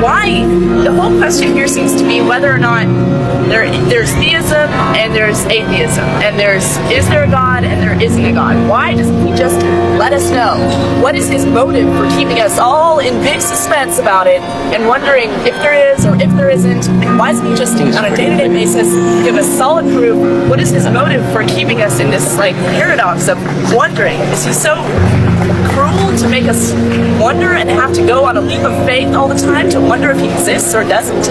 Why? The whole question here seems to be whether or not there's theism and there's atheism, and is there a God and there isn't a God. Why doesn't he just let us know? What is his motive for keeping us all in big suspense about it and wondering if there is or if there isn't? Why doesn't he just, on a day-to-day basis, give us solid proof? What is his motive for keeping us in this paradox of wondering? Is he so cruel to make us wonder and have to go on a leap of faith all the time to wonder if he exists or doesn't?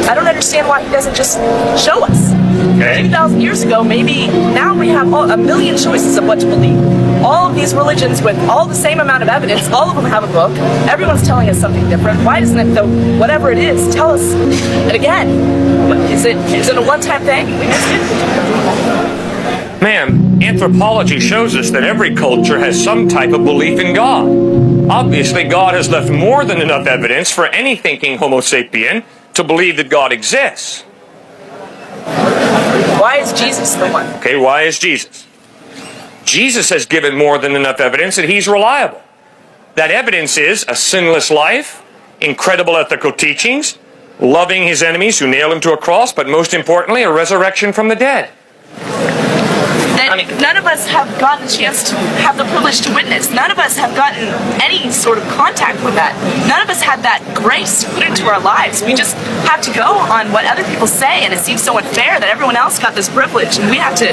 I don't understand why he doesn't just show us. Okay. 2,000 years ago, maybe now we have a million choices of what to believe. All of these religions with all the same amount of evidence, all of them have a book. Everyone's telling us something different. Why doesn't it, though, whatever it is, tell us it again? Is it a one-time thing? We missed it? Ma'am, anthropology shows us that every culture has some type of belief in God. Obviously, God has left more than enough evidence for any thinking Homo sapien to believe that God exists. Why is Jesus the one? Okay, why is Jesus? Jesus has given more than enough evidence that he's reliable. That evidence is a sinless life, incredible ethical teachings, loving his enemies who nailed him to a cross, but most importantly, a resurrection from the dead. None of us have gotten a chance to have the privilege to witness. None of us have gotten any sort of contact with that. None of us had that grace to put into our lives. We just have to go on what other people say, and it seems so unfair that everyone else got this privilege, and we have to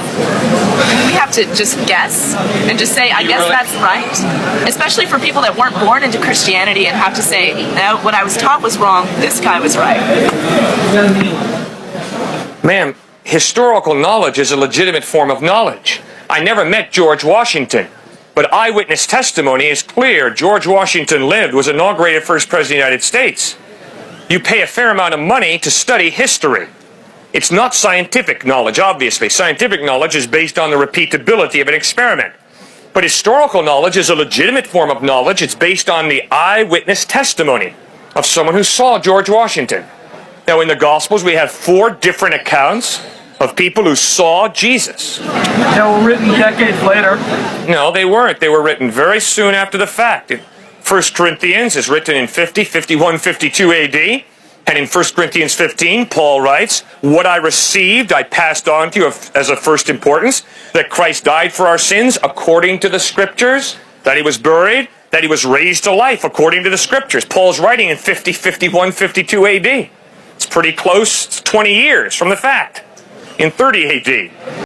just guess and just say, I guess that's right. Especially for people that weren't born into Christianity and have to say, no, what I was taught was wrong, this guy was right. Ma'am, historical knowledge is a legitimate form of knowledge. I never met George Washington, but eyewitness testimony is clear. George Washington lived, was inaugurated first president of the United States. You pay a fair amount of money to study history. It's not scientific knowledge, obviously. Scientific knowledge is based on the repeatability of an experiment. But historical knowledge is a legitimate form of knowledge. It's based on the eyewitness testimony of someone who saw George Washington. Now, in the Gospels, we have 4 different accounts of people who saw Jesus. They were written decades later. No, they weren't. They were written very soon after the fact. 1 Corinthians is written in 50, 51, 52 AD. And in 1 Corinthians 15, Paul writes, what I received, I passed on to you as of first importance, that Christ died for our sins according to the Scriptures, that he was buried, that he was raised to life according to the Scriptures. Paul's writing in 50, 51, 52 AD. It's pretty close. It's 20 years from the fact. In 30 AD.